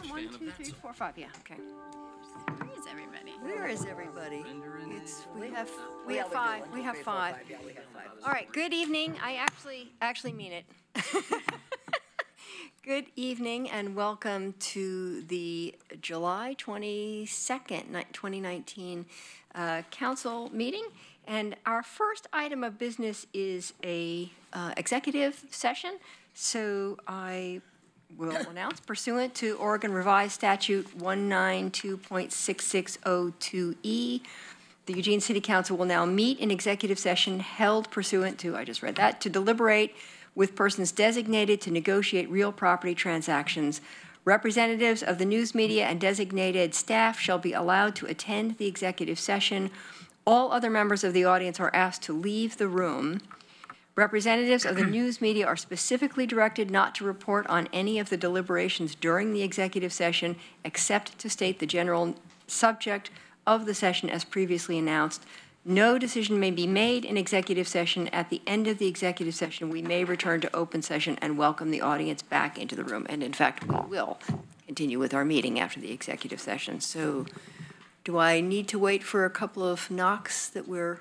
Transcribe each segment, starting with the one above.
1, 2, 3, 4, 5. Yeah, okay. Where is everybody? Where is everybody? We have Yeah, 5. do. We 1, 2, have 3, 4, 5. 5. Yeah, we have 5. All right, good evening. I actually mean it. Good evening and welcome to the July 22nd, 2019 council meeting. And our first item of business is a executive session. So I will announce pursuant to Oregon Revised Statute 192.6602E, the Eugene City Council will now meet in executive session held pursuant to, I just read that, to deliberate with persons designated to negotiate real property transactions. Representatives of the news media and designated staff shall be allowed to attend the executive session. All other members of the audience are asked to leave the room. Representatives of the news media are specifically directed not to report on any of the deliberations during the executive session, except to state the general subject of the session as previously announced. No decision may be made in executive session. At the end of the executive session, we may return to open session and welcome the audience back into the room. And in fact, we will continue with our meeting after the executive session. So do I need to wait for a couple of knocks that we're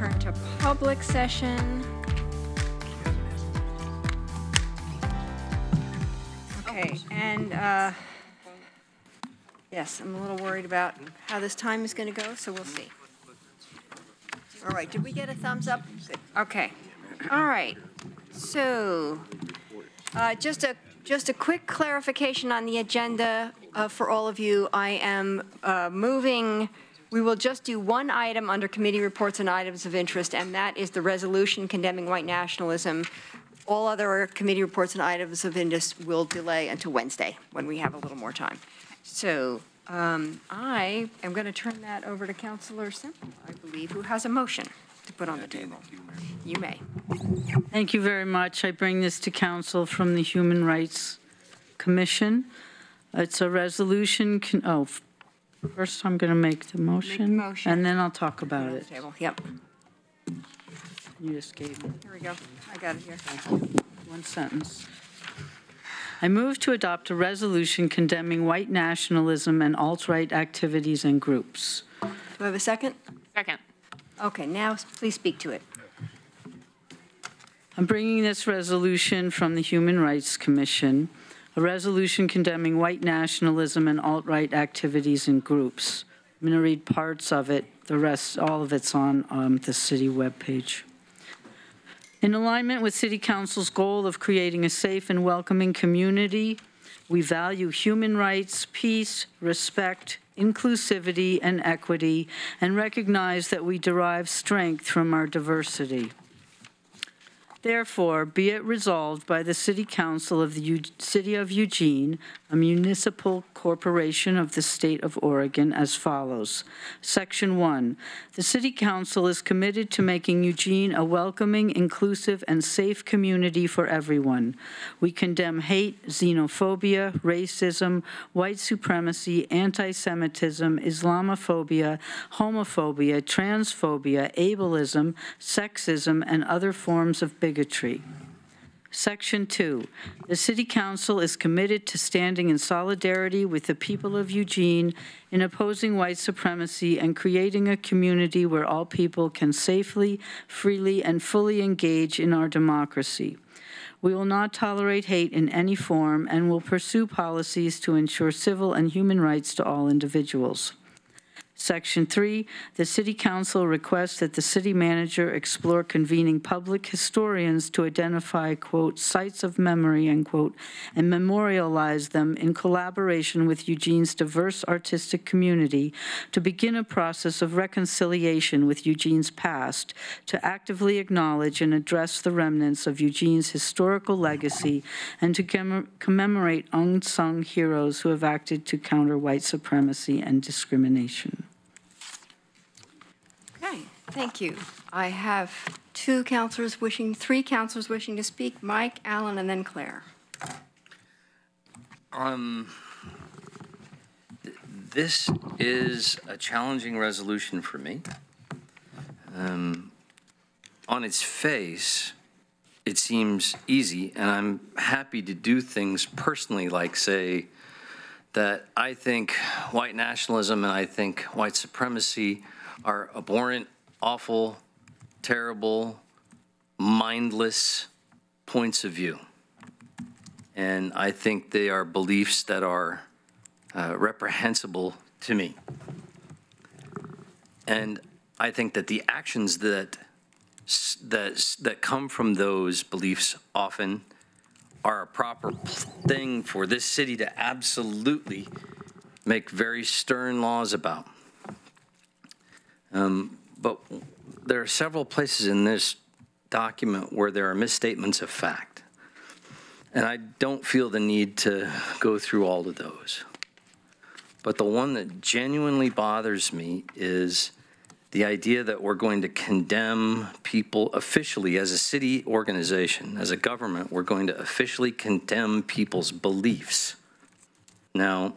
turn to public session. Okay, and yes, I'm a little worried about how this time is going to go, so we'll see. All right, did we get a thumbs up? Good. Okay. All right. So, just a quick clarification on the agenda for all of you. I am moving. We will just do one item under committee reports and items of interest, and that is the resolution condemning white nationalism. All other committee reports and items of interest will delay until Wednesday when we have a little more time. So I am going to turn that over to Councilor Semple, I believe, who has a motion to put on the table. You may. Thank you very much. I bring this to council from the Human Rights Commission. It's a resolution. First I'm going to make the motion, and then I'll talk about it. Yep. You just gave me. Here we go. I got it here. One sentence. I move to adopt a resolution condemning white nationalism and alt-right activities and groups. Do I have a second? Second. Okay, now please speak to it. I'm bringing this resolution from the Human Rights Commission, a resolution condemning white nationalism and alt-right activities and groups. I'm going to read parts of it. The rest, all of it's on the city webpage. In alignment with City Council's goal of creating a safe and welcoming community, we value human rights, peace, respect, inclusivity, and equity, and recognize that we derive strength from our diversity. Therefore, be it resolved by the City Council of the City of Eugene, a municipal corporation of the State of Oregon, as follows. Section 1. The City Council is committed to making Eugene a welcoming, inclusive, and safe community for everyone. We condemn hate, xenophobia, racism, white supremacy, anti-Semitism, Islamophobia, homophobia, transphobia, ableism, sexism, and other forms of bigotry. Section 2. The City Council is committed to standing in solidarity with the people of Eugene in opposing white supremacy and creating a community where all people can safely, freely, and fully engage in our democracy. We will not tolerate hate in any form and will pursue policies to ensure civil and human rights to all individuals. Section 3, the City Council requests that the City Manager explore convening public historians to identify, quote, sites of memory, end quote, and memorialize them in collaboration with Eugene's diverse artistic community to begin a process of reconciliation with Eugene's past, to actively acknowledge and address the remnants of Eugene's historical legacy, and to commemorate unsung heroes who have acted to counter white supremacy and discrimination. Okay, thank you. I have three councilors wishing to speak, Mike, Alan, and then Claire. This is a challenging resolution for me. On its face, it seems easy, and I'm happy to do things personally, like say that I think white nationalism and I think white supremacy are abhorrent, awful, terrible, mindless points of view. And I think they are beliefs that are reprehensible to me. And I think that the actions that come from those beliefs often are a proper thing for this city to absolutely make very stern laws about. But there are several places in this document where there are misstatements of fact. And I don't feel the need to go through all of those. But the one that genuinely bothers me is the idea that we're going to condemn people officially as a city organization, as a government, we're going to officially condemn people's beliefs. Now,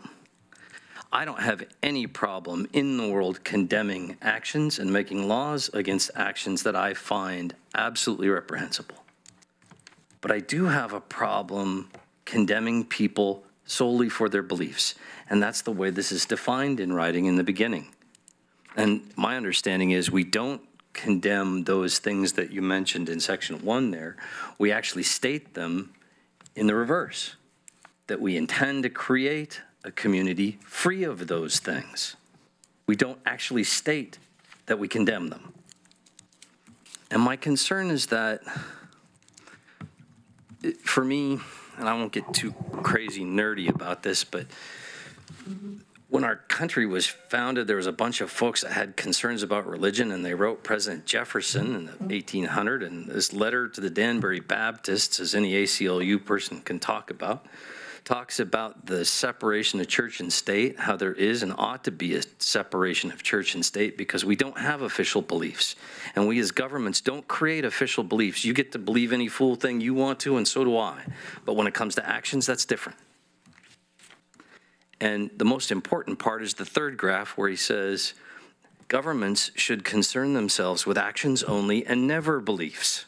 I don't have any problem in the world condemning actions and making laws against actions that I find absolutely reprehensible. But I do have a problem condemning people solely for their beliefs. And that's the way this is defined in writing in the beginning. And my understanding is we don't condemn those things that you mentioned in section 1 there. We actually state them in the reverse, that we intend to create a community free of those things. We don't actually state that we condemn them. And my concern is that, for me, and I won't get too crazy nerdy about this, but when our country was founded, there was a bunch of folks that had concerns about religion, and they wrote President Jefferson in 1800, and this letter to the Danbury Baptists, as any ACLU person can talk about, talks about the separation of church and state, how there is and ought to be a separation of church and state because we don't have official beliefs. And we as governments don't create official beliefs. You get to believe any fool thing you want to, and so do I. But when it comes to actions, that's different. And the most important part is the third graph where he says, governments should concern themselves with actions only and never beliefs.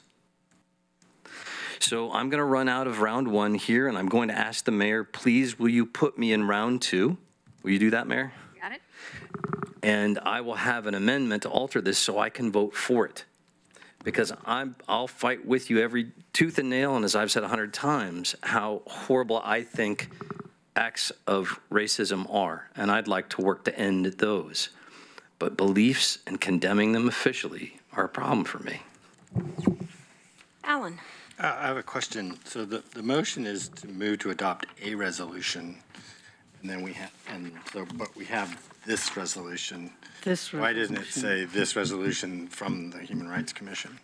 So I'm going to run out of round 1 here, and I'm going to ask the mayor, please, will you put me in round 2? Will you do that, Mayor? Got it? And I will have an amendment to alter this so I can vote for it. Because I'll fight with you every tooth and nail, and as I've said 100 times, how horrible I think acts of racism are, and I'd like to work to end those. But beliefs and condemning them officially are a problem for me. Alan. I have a question. So the motion is to move to adopt a resolution, and then we have, but we have this resolution. Why doesn't it say this resolution from the Human Rights Commission?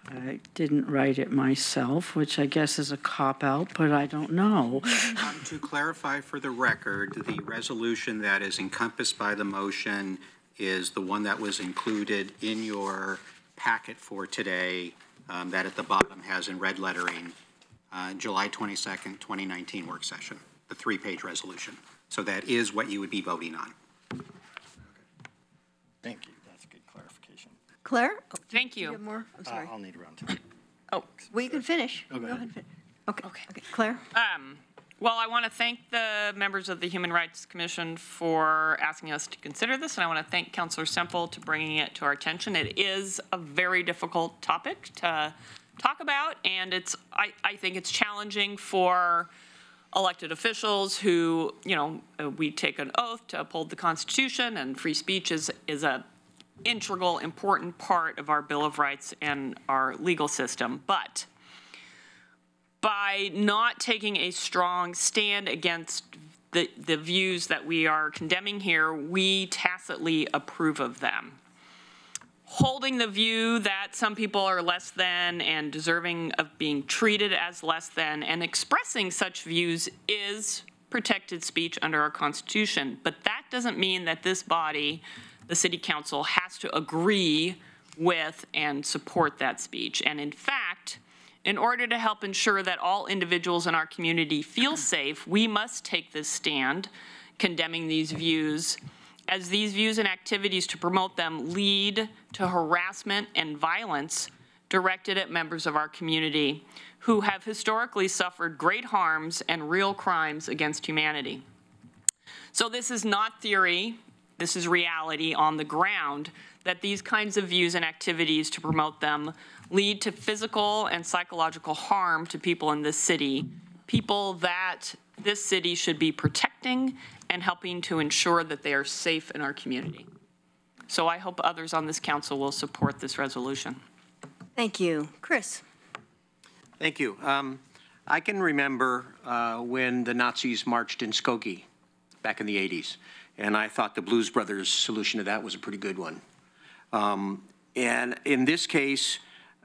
I didn't write it myself, which I guess is a cop-out, but I don't know. To clarify for the record, the resolution that is encompassed by the motion is the one that was included in your packet for today, that at the bottom has in red lettering, July 22nd, 2019 work session, the 3-page resolution. So that is what you would be voting on. Thank you. That's a good clarification. Claire? Oh, Thank do you you. have more? I'm sorry. I'll need round 2. Oh, Well, you can finish. Oh, go ahead. and Okay. Claire? well, I want to thank the members of the Human Rights Commission for asking us to consider this, and I want to thank Councilor Semple to bringing it to our attention. It is a very difficult topic to talk about, and I think it's challenging for elected officials who, we take an oath to uphold the Constitution, and free speech is a integral, important part of our Bill of Rights and our legal system. But by not taking a strong stand against the views that we are condemning here, we tacitly approve of them. Holding the view that some people are less than and deserving of being treated as less than and expressing such views is protected speech under our Constitution. But that doesn't mean that this body, the City Council, has to agree with and support that speech. And in fact, in order to help ensure that all individuals in our community feel safe, we must take this stand condemning these views, as these views and activities to promote them lead to harassment and violence directed at members of our community who have historically suffered great harms and real crimes against humanity. So this is not theory, this is reality on the ground, that these kinds of views and activities to promote them lead to physical and psychological harm to people in this city, people that this city should be protecting and helping to ensure that they are safe in our community. So I hope others on this council will support this resolution. Thank you. Chris? Thank you. I can remember when the Nazis marched in Skokie back in the 80s, and I thought the Blues Brothers solution to that was a pretty good one. And in this case,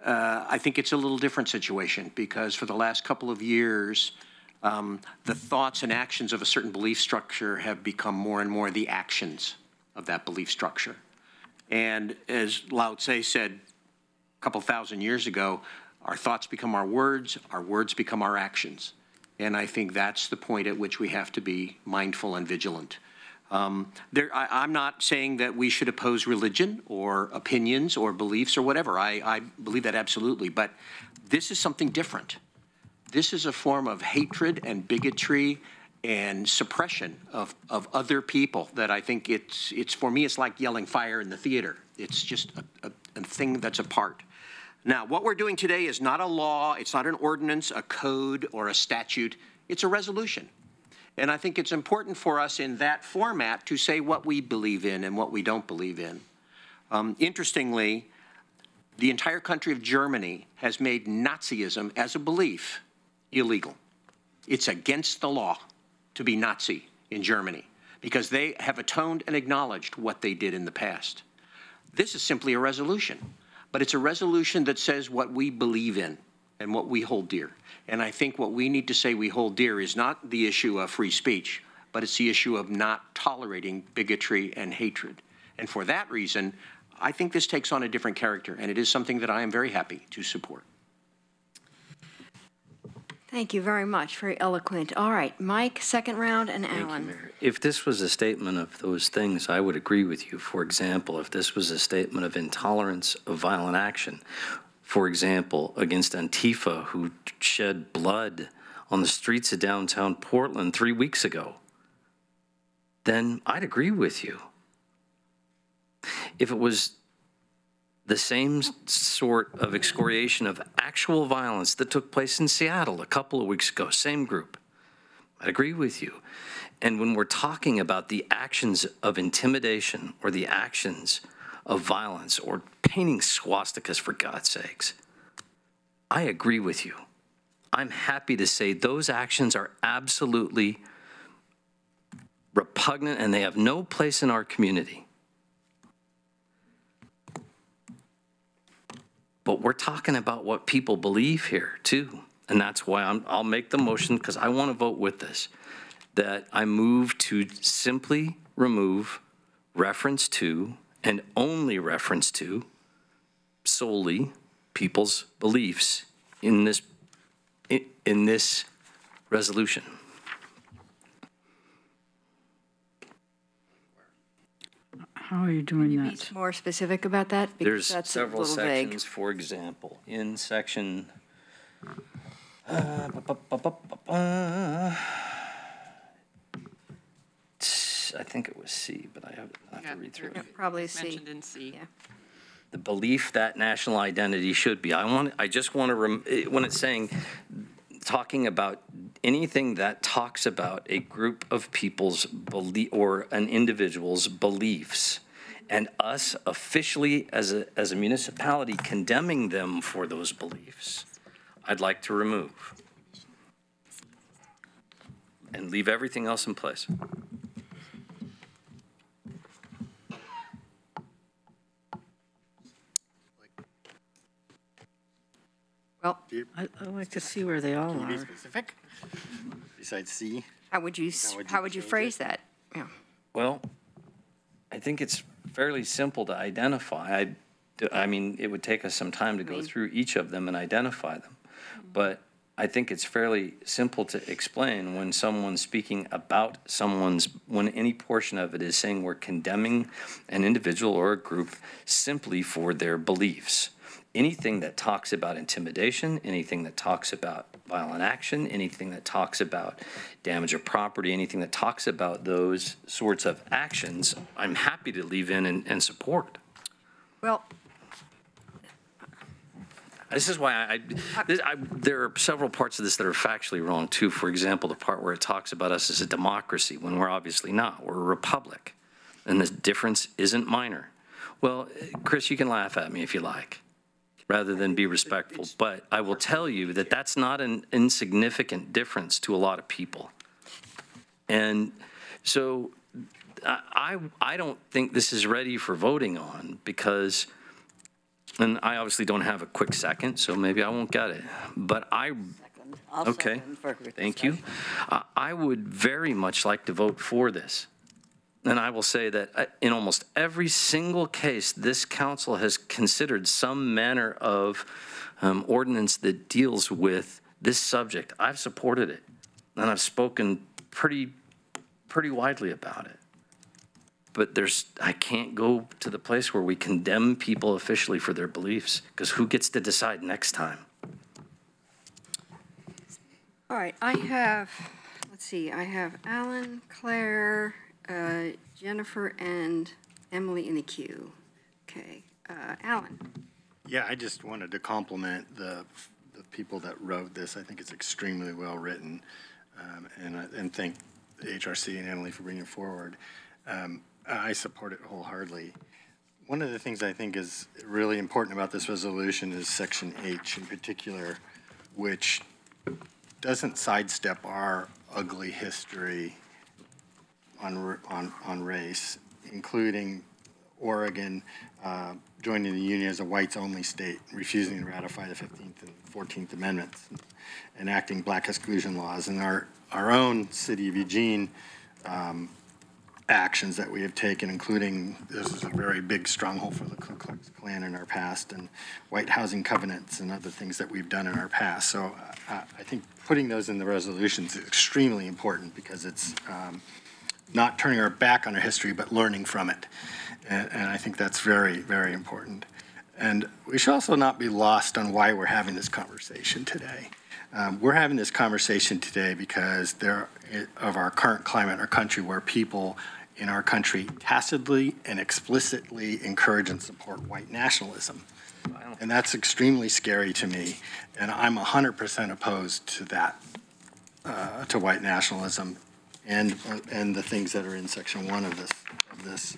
I think it's a little different situation because for the last couple of years, the thoughts and actions of a certain belief structure have become more and more the actions of that belief structure. And as Lao Tse said a couple thousand years ago, our thoughts become our words become our actions. And I think that's the point at which we have to be mindful and vigilant. I'm not saying that we should oppose religion or opinions or beliefs or whatever. I believe that absolutely. But this is something different. This is a form of hatred and bigotry and suppression of other people that I think it's for me, it's like yelling fire in the theater. It's just a the thing that's apart. Now, what we're doing today is not a law, it's not an ordinance, a code, or a statute. It's a resolution. And I think it's important for us in that format to say what we believe in and what we don't believe in. Interestingly, the entire country of Germany has made Nazism as a belief illegal. It's against the law to be Nazi in Germany because they have atoned and acknowledged what they did in the past. This is simply a resolution, but it's a resolution that says what we believe in and what we hold dear. And I think what we need to say we hold dear is not the issue of free speech, but it's the issue of not tolerating bigotry and hatred. And for that reason, I think this takes on a different character, and it is something that I am very happy to support. Thank you very much. Very eloquent. All right, Mike, second round, and Thank Alan. you, Mayor. If this was a statement of those things, I would agree with you. For example, if this was a statement of intolerance of violent action, for example, against Antifa, who shed blood on the streets of downtown Portland 3 weeks ago, then I'd agree with you. If it was the same sort of excoriation of actual violence that took place in Seattle a couple of weeks ago, same group, I'd agree with you. And when we're talking about the actions of intimidation or the actions of violence or painting swastikas, for God's sakes, I agree with you. I'm happy to say those actions are absolutely repugnant and they have no place in our community. But we're talking about what people believe here, too. And that's why I'll make the motion, because I want to vote with this, that I move to simply remove reference to, and only reference to, solely people's beliefs in this resolution. How are you doing Can you that? be more specific about that? Because There's that's several a little vague. sections, for example, in section I think it was C, but I have to read through it. Yeah, probably C. Mentioned in C. Yeah. The belief that national identity should be. I just want to, when it's saying, talking about anything that talks about a group of people's belief or an individual's beliefs, and us officially as a municipality condemning them for those beliefs, I'd like to remove and leave everything else in place. Well, I'd like to see where they all Can you be are. specific? Besides C? how would you change phrase that? Yeah. Well, I think it's fairly simple to identify. I mean, it would take us some time to go through each of them and identify them. But I think it's fairly simple to explain when someone's speaking about when any portion of it is saying we're condemning an individual or a group simply for their beliefs. Anything that talks about intimidation, anything that talks about violent action, anything that talks about damage of property, anything that talks about those sorts of actions, I'm happy to leave in and support. Well, This is why there are several parts of this that are factually wrong, too. For example, the part where it talks about us as a democracy, when we're obviously not. We're a republic, and the difference isn't minor. Well, Chris, you can laugh at me if you like, rather than be respectful. But I will tell you that that's not an insignificant difference to a lot of people. And so I don't think this is ready for voting on because, and I obviously don't have a quick second, so maybe I won't get it. But okay, thank you. I would very much like to vote for this. And I will say that in almost every single case, this council has considered some manner of ordinance that deals with this subject. I've supported it, and I've spoken pretty widely about it. But I can't go to the place where we condemn people officially for their beliefs, because who gets to decide next time? all right, I have Alan, Claire, Jennifer, and Emily in the queue. Okay. Alan? Yeah, I just wanted to compliment the people that wrote this. I think it's extremely well written, and thank the HRC and Emily for bringing it forward. I support it wholeheartedly. One of the things I think is really important about this resolution is Section H in particular, which doesn't sidestep our ugly history on race, including Oregon joining the Union as a whites-only state, refusing to ratify the 15th and 14th Amendments, enacting black exclusion laws, and our own city of Eugene actions that we have taken, including this is a very big stronghold for the Ku Klux Klan in our past, and white housing covenants and other things that we've done in our past. So I think putting those in the resolutions is extremely important because it's not turning our back on our history, but learning from it. And I think that's very, very important. And we should also not be lost on why we're having this conversation today. We're having this conversation today because of our current climate in our country, where people in our country tacitly and explicitly encourage and support white nationalism. Wow. And that's extremely scary to me. And I'm 100% opposed to that, to white nationalism and the things that are in Section 1 of this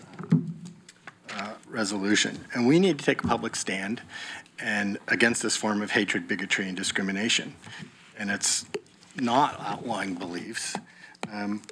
resolution. And we need to take a public stand and against this form of hatred, bigotry, and discrimination. And it's not outlawing beliefs.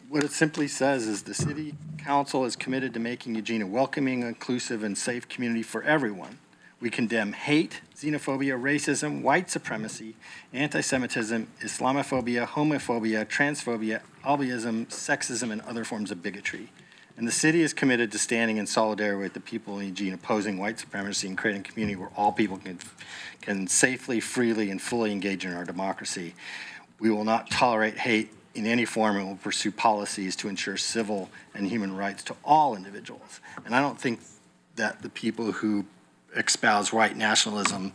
What it simply says is the City Council is committed to making Eugene a welcoming, inclusive, and safe community for everyone. We condemn hate, xenophobia, racism, white supremacy, anti-Semitism, Islamophobia, homophobia, transphobia, albinism, sexism, and other forms of bigotry. And the city is committed to standing in solidarity with the people in Eugene opposing white supremacy and creating a community where all people can safely, freely, and fully engage in our democracy. We will not tolerate hate in any form and will pursue policies to ensure civil and human rights to all individuals. And I don't think that the people who espouse white nationalism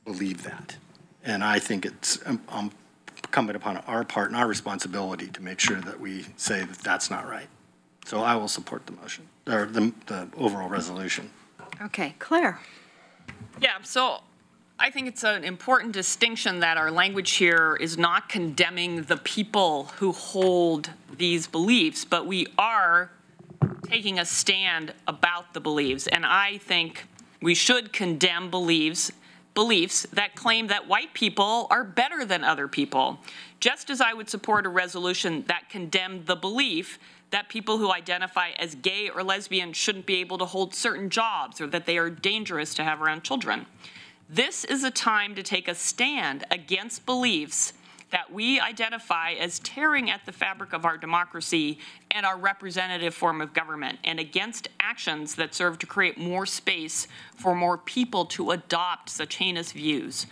believe that. And I think it's incumbent upon our part and our responsibility to make sure that we say that that's not right. So I will support the motion, or the overall resolution. Okay, Claire. Yeah, so I think it's an important distinction that our language here is not condemning the people who hold these beliefs, but we are taking a stand about the beliefs. And I think we should condemn beliefs that claim that white people are better than other people, just as I would support a resolution that condemned the belief that people who identify as gay or lesbian shouldn't be able to hold certain jobs or that they are dangerous to have around children. This is a time to take a stand against beliefs that we identify as tearing at the fabric of our democracy and our representative form of government, and against actions that serve to create more space for more people to adopt such heinous views.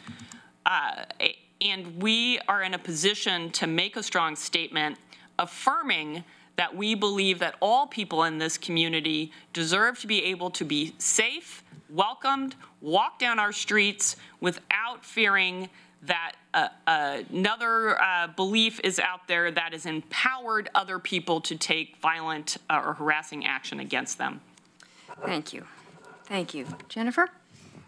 And we are in a position to make a strong statement affirming that we believe that all people in this community deserve to be able to be safe, welcomed, walk down our streets without fearing that another belief is out there that has empowered other people to take violent or harassing action against them. Thank you. Thank you. Jennifer?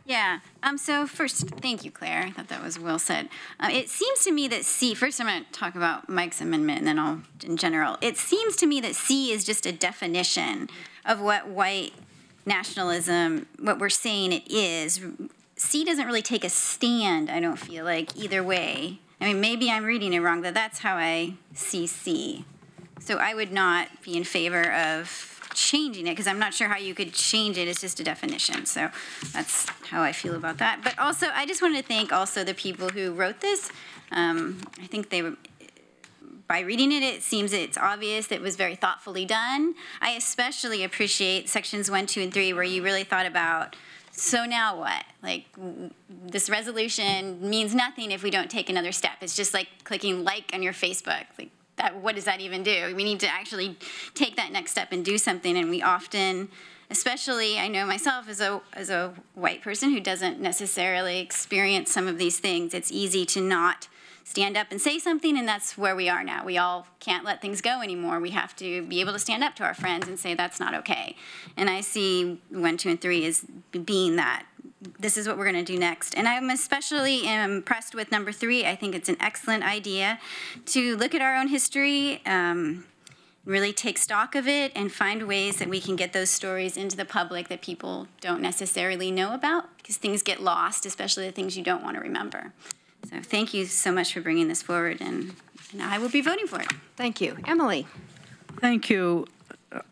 Yeah. So first, thank you, Claire. I thought that was well said. It seems to me that C, first I'm going to talk about Mike's amendment and then I'll in general. It seems to me that C is just a definition of what white nationalism, what we're saying it is. C doesn't really take a stand, I don't feel like, either way. I mean, maybe I'm reading it wrong, but that's how I see C. So I would not be in favor of changing it, because I'm not sure how you could change it. It's just a definition. So that's how I feel about that. But also, I just wanted to thank also the people who wrote this. I think they were, by reading it, it seems it's obvious that it was very thoughtfully done. I especially appreciate sections 1, 2, and 3, where you really thought about, so now what? Like, this resolution means nothing if we don't take another step. It's just like clicking like on your Facebook. Like, that, what does that even do? We need to actually take that next step and do something, and we often especially I know myself as a white person who doesn't necessarily experience some of these things. It's easy to not stand up and say something, and that's where we are now. We all can't let things go anymore. We have to be able to stand up to our friends and say that's not okay. And I see 1, 2, and 3 as being that. This is what we're going to do next. And I'm especially impressed with number 3. I think it's an excellent idea to look at our own history, really take stock of it, and find ways that we can get those stories into the public that people don't necessarily know about, because things get lost, especially the things you don't want to remember. So thank you so much for bringing this forward, and I will be voting for it. Thank you. Emily? Thank you.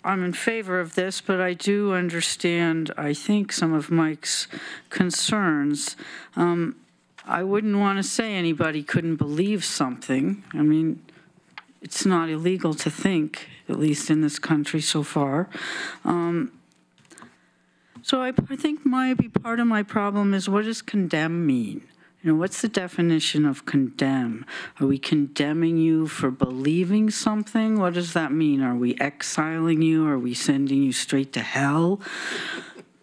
I'm in favor of this, but I do understand, I think, some of Mike's concerns. I wouldn't want to say anybody couldn't believe something. I mean, it's not illegal to think, at least in this country so far. So I think maybe part of my problem is, what does condemn mean? You know, what's the definition of condemn? Are we condemning you for believing something? What does that mean? Are we exiling you? Are we sending you straight to hell?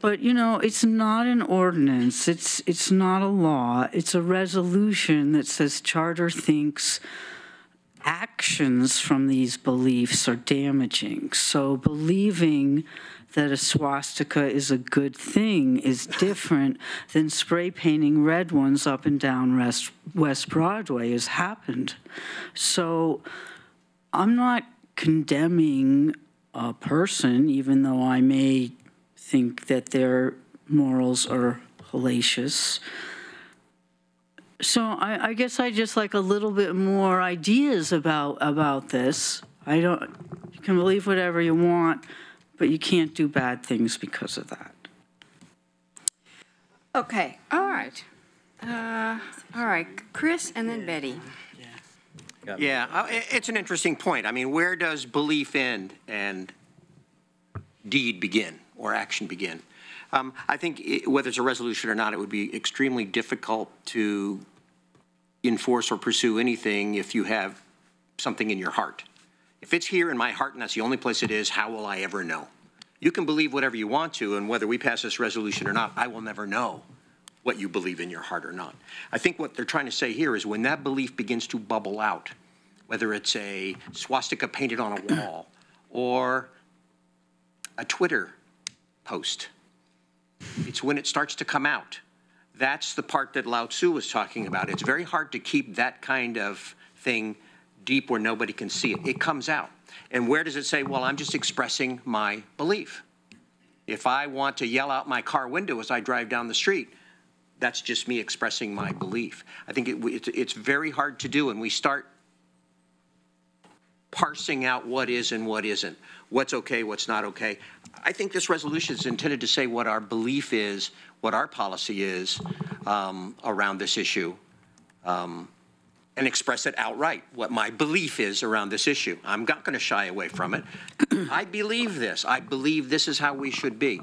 But, you know, it's not an ordinance. It's not a law. It's a resolution that says Charter thinks actions from these beliefs are damaging. So believing that a swastika is a good thing is different than spray painting red ones up and down West Broadway has happened. So I'm not condemning a person, even though I may think that their morals are hellacious. So I guess I just like a little bit more ideas about this. You can believe whatever you want, but you can't do bad things because of that. Okay, all right. All right, Chris and then Betty. Yeah, it's an interesting point. I mean, where does belief end and deed begin or action begin? I think whether it's a resolution or not, it would be extremely difficult to enforce or pursue anything if you have something in your heart. If it's here in my heart and that's the only place it is, how will I ever know? You can believe whatever you want to, and whether we pass this resolution or not, I will never know what you believe in your heart or not. I think what they're trying to say here is when that belief begins to bubble out, whether it's a swastika painted on a wall or a Twitter post, it's when it starts to come out. That's the part that Lao Tzu was talking about. It's very hard to keep that kind of thing deep where nobody can see it. It comes out. And where does it say, well, I'm just expressing my belief? If I want to yell out my car window as I drive down the street, that's just me expressing my belief. I think it's very hard to do, and we start parsing out what is and what isn't, what's okay, what's not okay. I think this resolution is intended to say what our belief is, what our policy is around this issue, and express it outright, what my belief is around this issue. I'm not going to shy away from it. I believe this. I believe this is how we should be.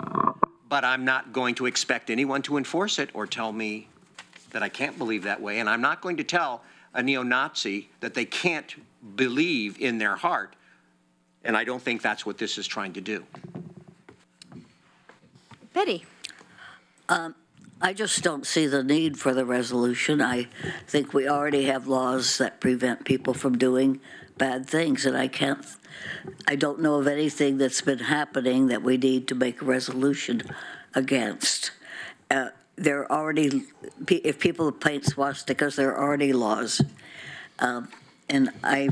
But I'm not going to expect anyone to enforce it or tell me that I can't believe that way. And I'm not going to tell a neo-Nazi that they can't believe in their heart. And I don't think that's what this is trying to do. Betty? I just don't see the need for the resolution. I think we already have laws that prevent people from doing bad things, and I don't know of anything that's been happening that we need to make a resolution against. There are already, if people paint swastikas, there are already laws. And I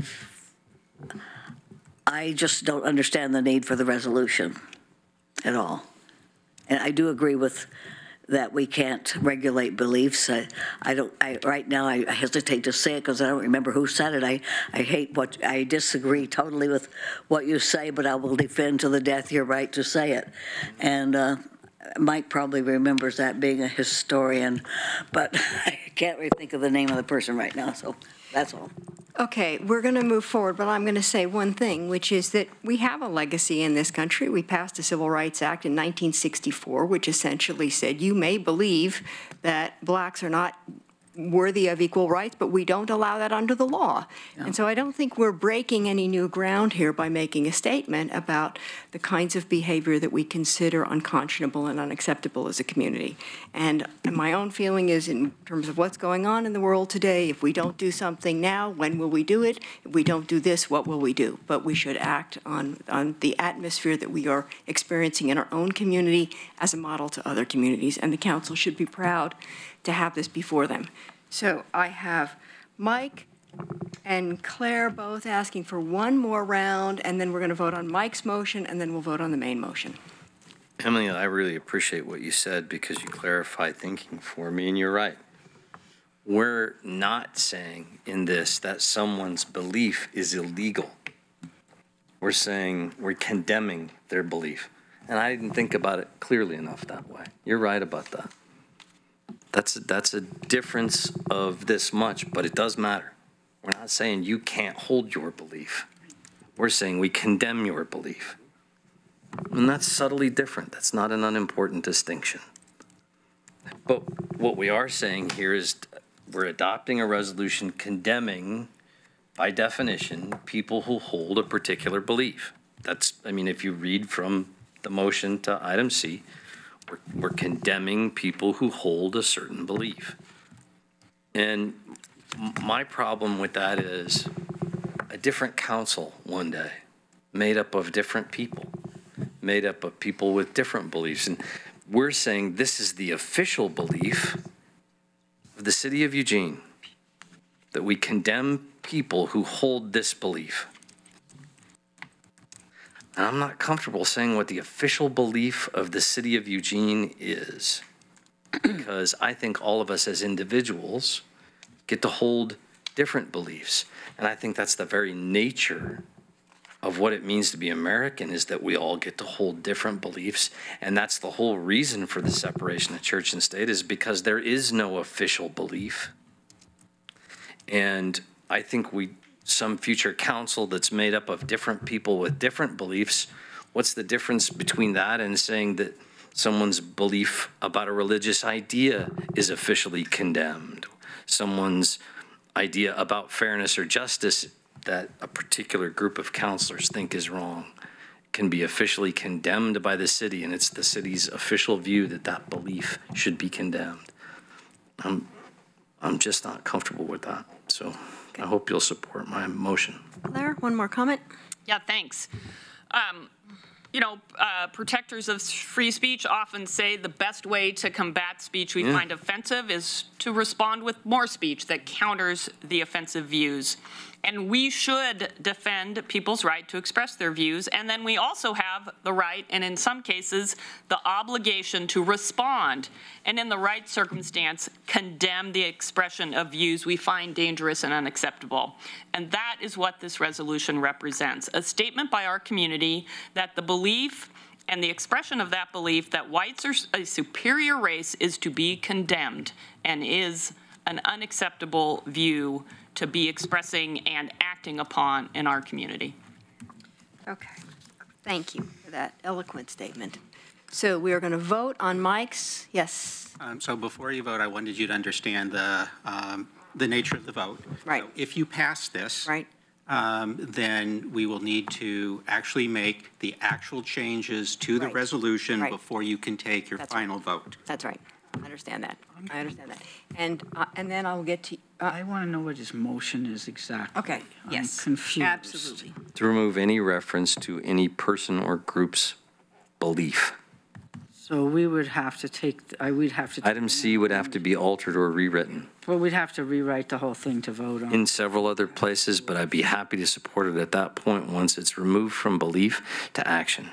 just don't understand the need for the resolution at all. And I do agree with that we can't regulate beliefs. Right now I hesitate to say it because I don't remember who said it. I disagree totally with what you say, but I will defend to the death your right to say it. And Mike probably remembers that, being a historian, but I can't really think of the name of the person right now, so that's all. Okay, we're going to move forward, but I'm going to say one thing, which is that we have a legacy in this country. We passed the Civil Rights Act in 1964, which essentially said you may believe that blacks are not worthy of equal rights, but we don't allow that under the law. And so I don't think we're breaking any new ground here by making a statement about the kinds of behavior that we consider unconscionable and unacceptable as a community. And my own feeling is, in terms of what's going on in the world today, if we don't do something now, when will we do it? If we don't do this, what will we do? But we should act on the atmosphere that we are experiencing in our own community as a model to other communities, and the council should be proud to have this before them. So I have Mike and Claire both asking for one more round, and then we're going to vote on Mike's motion, and then we'll vote on the main motion. Emily, I really appreciate what you said because you clarified thinking for me, and you're right. We're not saying in this that someone's belief is illegal. We're saying we're condemning their belief. And I didn't think about it clearly enough that way. You're right about that. That's a difference of this much, but it does matter. We're not saying you can't hold your belief. We're saying we condemn your belief. And that's subtly different. That's not an unimportant distinction. But what we are saying here is we're adopting a resolution condemning, by definition, people who hold a particular belief. That's, I mean, if you read from the motion to item C, we're condemning people who hold a certain belief. And my problem with that is a different council one day, made up of different people, made up of people with different beliefs. And we're saying this is the official belief of the city of Eugene, that we condemn people who hold this belief. And I'm not comfortable saying what the official belief of the city of Eugene is, because I think all of us as individuals get to hold different beliefs. And I think that's the very nature of what it means to be American, is that we all get to hold different beliefs. And that's the whole reason for the separation of church and state, is because there is no official belief. And I think some future council that's made up of different people with different beliefs, what's the difference between that and saying that someone's belief about a religious idea is officially condemned? Someone's idea about fairness or justice that a particular group of counselors think is wrong can be officially condemned by the city, and it's the city's official view that that belief should be condemned. I'm just not comfortable with that. So I hope you'll support my motion. Claire, one more comment? Yeah, thanks. Protectors of free speech often say the best way to combat speech we find offensive is to respond with more speech that counters the offensive views. And we should defend people's right to express their views. And then we also have the right, and in some cases, the obligation to respond, and in the right circumstance, condemn the expression of views we find dangerous and unacceptable. And that is what this resolution represents, a statement by our community that the belief and the expression of that belief that whites are a superior race is to be condemned and is an unacceptable view to be expressing and acting upon in our community. Okay. Thank you for that eloquent statement. So we are going to vote on Mike's. Yes. So before you vote, I wanted you to understand the nature of the vote. Right. So if you pass this, Right. Then we will need to actually make the actual changes to the Right. resolution Right. before you can take your That's final vote. That's right. I understand that. I understand that. And then I'll get to, I want to know what his motion is exactly. okay, yes. I'm confused. Absolutely. To remove any reference to any person or group's belief. So we would have to take, we'd have to. Item C would have to be altered or rewritten Well, we'd have to rewrite the whole thing to vote on. in several other places, but I'd be happy to support it at that point once it's removed from belief to action.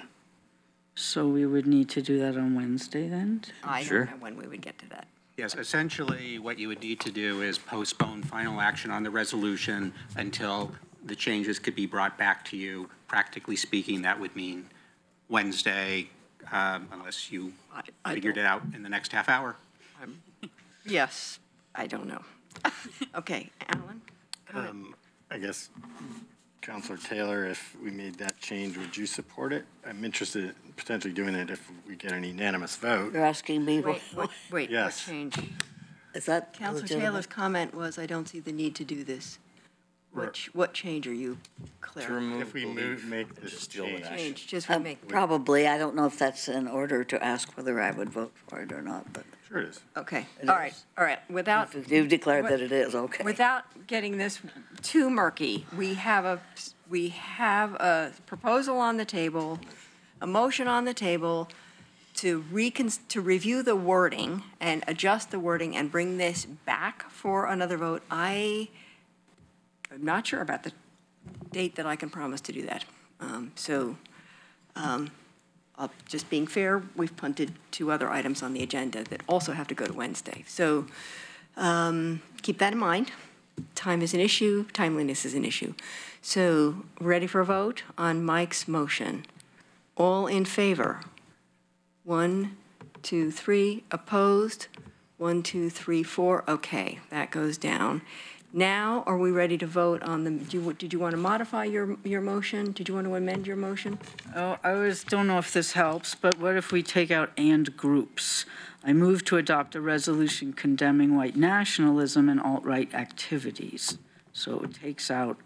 So we would need to do that on Wednesday then? I Sure. don't know when we would get to that. Yes, essentially what you would need to do is postpone final action on the resolution until the changes could be brought back to you. Practically speaking, that would mean Wednesday, unless you I figured it out in the next half hour. Yes, I don't know. Okay, Alan? I guess, Counselor Taylor, if we made that change, would you support it? I'm interested in potentially doing it if we get an unanimous vote. You're asking me? Wait, what Yes. change? Is that Counselor legitimate? Taylor's comment was, I don't see the need to do this. What change are you, Claire? If we make this change. Change, just we make, Probably. I don't know if that's in order to ask whether I would vote for it or not, but Sure it is. okay, It all is. right. Without, you've declared that it is, okay. without getting this too murky, we have a proposal on the table, a motion on the table to review the wording and adjust the wording and bring this back for another vote. I'm not sure about the date that I can promise to do that. Just being fair, we've punted 2 other items on the agenda that also have to go to Wednesday. So keep that in mind. Time is an issue, timeliness is an issue. So ready for a vote on Mike's motion? All in favor? 1, 2, 3. Opposed? 1, 2, 3, 4. Okay, that goes down. Now, are we ready to vote on the, did you want to modify your motion? Did you want to amend your motion? Oh, don't know if this helps, but what if we take out "and groups"? I move to adopt a resolution condemning white nationalism and alt-right activities. So it takes out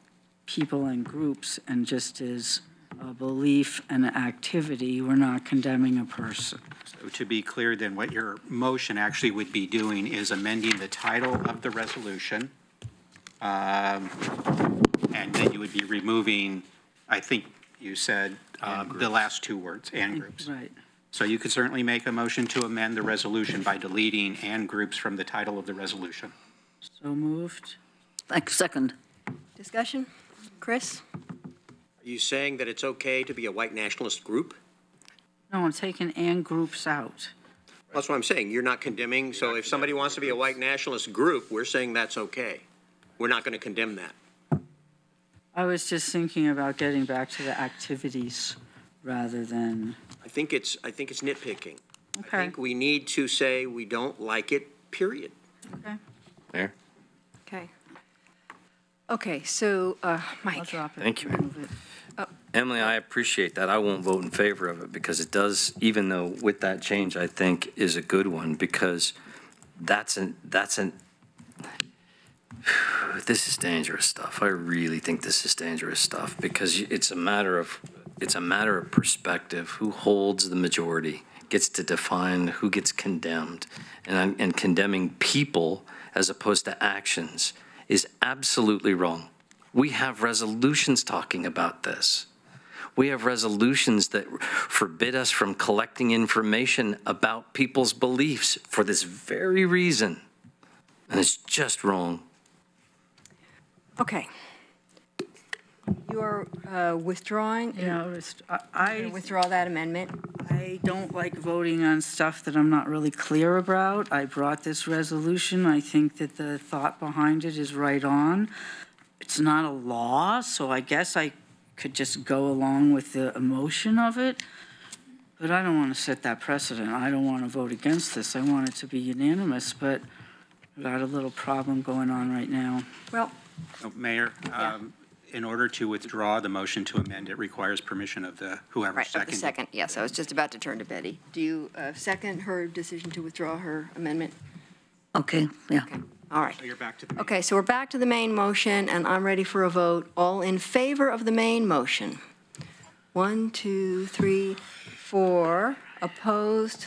people and groups and just is a belief and an activity. We're not condemning a person. So to be clear, then, what your motion actually would be doing is amending the title of the resolution. And then you would be removing, I think you said, the last 2 words, "and groups." Right. So you could certainly make a motion to amend the resolution by deleting "and groups" from the title of the resolution. So moved. Second. Discussion? Chris? Are you saying that it's okay to be a white nationalist group? No, I'm taking "and groups" out. That's what I'm saying. You're not condemning. So if somebody wants to be a white nationalist group, we're saying that's okay. We're not going to condemn that. I was just thinking about getting back to the activities rather than, I think it's nitpicking. I okay. think we need to say we don't like it, period. Okay. There. Okay. Okay, so, I'll Mike. drop it. Thank you. Remove it. Emily, I appreciate that. I won't vote in favor of it because it does, even though with that change, I think is a good one because that's an this is dangerous stuff. I really think this is dangerous stuff because it's a matter of perspective. Who holds the majority gets to define who gets condemned, and condemning people as opposed to actions is absolutely wrong. We have resolutions talking about this. We have resolutions that forbid us from collecting information about people's beliefs for this very reason, and it's just wrong. Okay. You are withdrawing? Yeah, You're gonna withdraw that amendment? I don't like voting on stuff that I'm not really clear about. I brought this resolution. I think that the thought behind it is right on. It's not a law, so I guess I could just go along with the emotion of it. But I don't want to set that precedent. I don't want to vote against this. I want it to be unanimous, but I've got a little problem going on right now. Well, Mayor, Yeah. in order to withdraw the motion to amend, it requires permission of whoever right, of the seconded. second, yes, I was just about to turn to Betty. Do you second her decision to withdraw her amendment? Okay, yeah. Okay, all right. So you're back to the. Okay, so we're back to the main motion, and I'm ready for a vote. All in favor of the main motion? 1, 2, 3, 4. Opposed?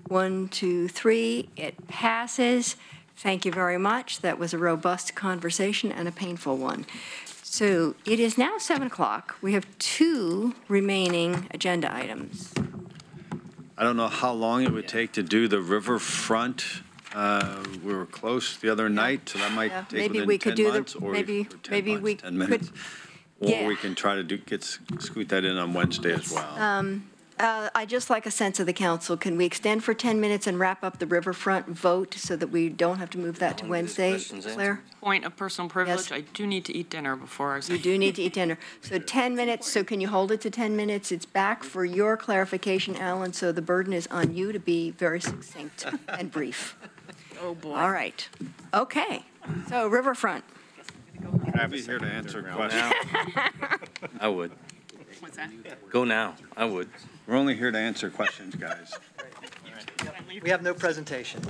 1, 2, 3. It passes. Thank you very much. That was a robust conversation and a painful one. So it is now 7 o'clock. We have 2 remaining agenda items. I don't know how long it would take to do the riverfront. We were close the other night, so that might Yeah, take maybe within we could 10 do the- months, or maybe- 10 maybe months, we 10 minutes. Or yeah. we can try to scoot that in on Wednesday as well. I'd just like a sense of the council. Can we extend for 10 minutes and wrap up the riverfront vote so that we don't have to move that to How long do these Wednesday? questions answer? Claire? Point of personal privilege, Yes. I do need to eat dinner before I You say. do need to eat dinner. So 10 minutes, so can you hold it to 10 minutes? It's back for your clarification, Alan, so the burden is on you to be very succinct and brief. Oh, boy. All right. Okay. So riverfront. I'll be here to answer questions. I would. What's that? Go now. I would. We're only here to answer questions, guys. We have no presentation.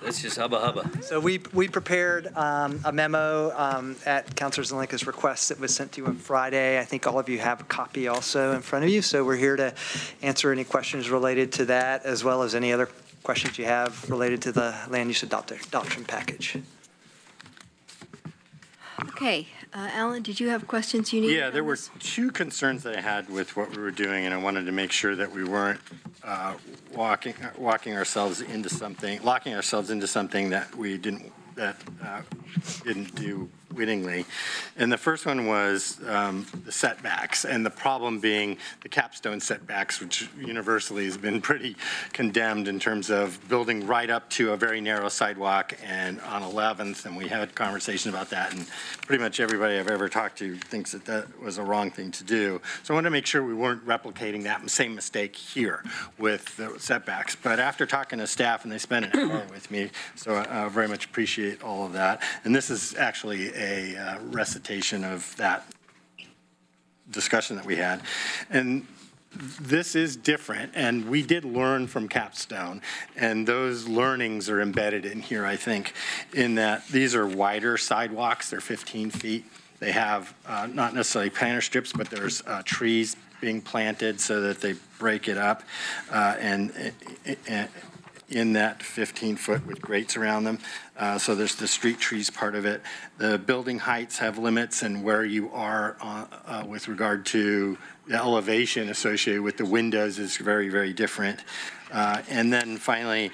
It's just hubba hubba. So we prepared a memo at Councilor Zelenka's request that was sent to you on Friday. I think all of you have a copy also in front of you. So we're here to answer any questions related to that, as well as any other questions you have related to the land use adoption package. Okay, Alan, did you have questions you needed? Yeah, there were two concerns that I had with what we were doing, and I wanted to make sure that we weren't locking ourselves into something that we didn't do wittingly. And the first one was the setbacks, and the problem being the capstone setbacks, which universally has been pretty condemned in terms of building right up to a very narrow sidewalk and on 11th, and we had conversation about that, and pretty much everybody I've ever talked to thinks that that was a wrong thing to do. So I wanted to make sure we weren't replicating that same mistake here with the setbacks. But after talking to staff, and they spent an hour with me, so I very much appreciate all of that. And this is actually a recitation of that discussion that we had. And this is different, and we did learn from Capstone, and those learnings are embedded in here, I think, in that these are wider sidewalks. They're 15 feet. They have not necessarily planter strips, but there's trees being planted so that they break it up, and in that 15-foot with grates around them. So there's the street trees part of it. The building heights have limits, and where you are with regard to the elevation associated with the windows is very, very different. And then finally,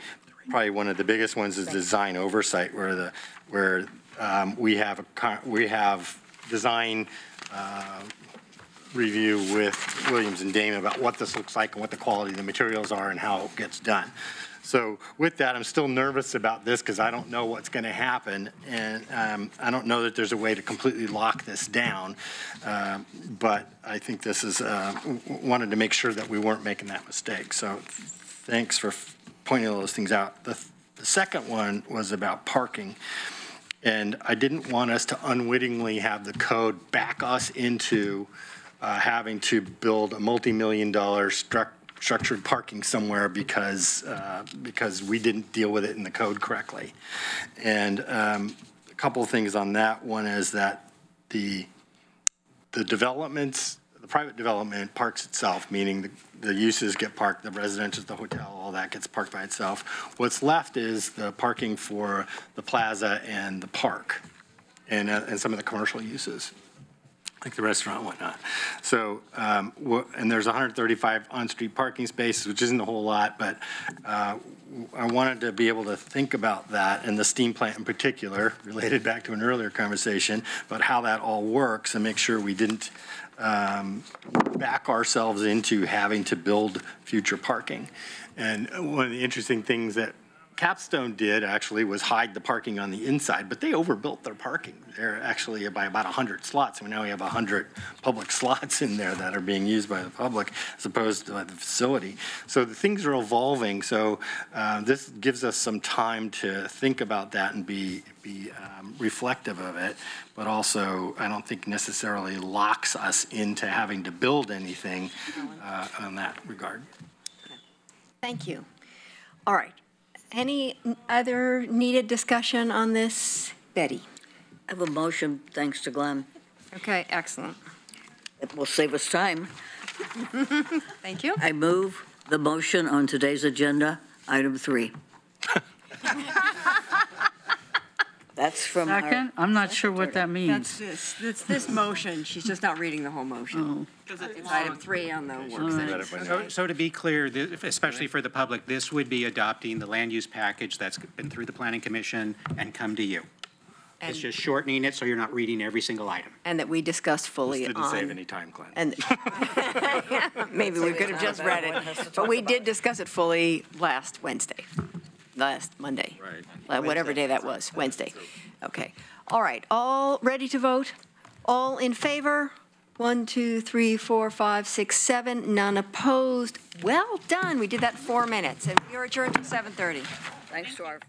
probably one of the biggest ones is design oversight, where we have design review with Williams and Dame about what this looks like and what the quality of the materials are and how it gets done. So with that, I'm still nervous about this because I don't know what's going to happen, and I don't know that there's a way to completely lock this down, but I think this is, wanted to make sure that we weren't making that mistake. So thanks for pointing all those things out. The second one was about parking, and I didn't want us to unwittingly have the code back us into having to build a multi-million-dollar structured parking somewhere because we didn't deal with it in the code correctly. And a couple of things on that. One is that the developments, the private development parks itself, meaning the uses get parked, the residential, the hotel, all that gets parked by itself. What's left is the parking for the plaza and the park and some of the commercial uses, like the restaurant and whatnot. So, and there's 135 on-street parking spaces, which isn't a whole lot, but I wanted to be able to think about that, and the steam plant in particular, related back to an earlier conversation, about how that all works and make sure we didn't back ourselves into having to build future parking. And one of the interesting things that Capstone did actually was hide the parking on the inside, but they overbuilt their parking. They're actually by about 100 slots. And now we have 100 public slots in there that are being used by the public as opposed to the facility. So the things are evolving. So this gives us some time to think about that and be reflective of it, but also I don't think necessarily locks us into having to build anything on that regard. Thank you. All right. Any other needed discussion on this? Betty? I have a motion, thanks to Glenn. Okay, excellent. It will save us time. Thank you. I move the motion on today's agenda, item 3. That's from our... Second? I'm not sure what that means. That's this motion. She's just not reading the whole motion. It's item 3 on the work session. So to be clear, especially for the public, this would be adopting the land use package that's been through the Planning Commission and come to you. It's just shortening it so you're not reading every single item. And that we discussed fully This didn't save any time, Glenn. And maybe we could have just read it, but we did discuss it fully last Monday. Right. Whatever day that was, Wednesday. Okay. All right. All ready to vote? All in favor? 1, 2, 3, 4, 5, 6, 7. None opposed. Well done. We did that in 4 minutes, and we are adjourned till 7:30. Thanks to our...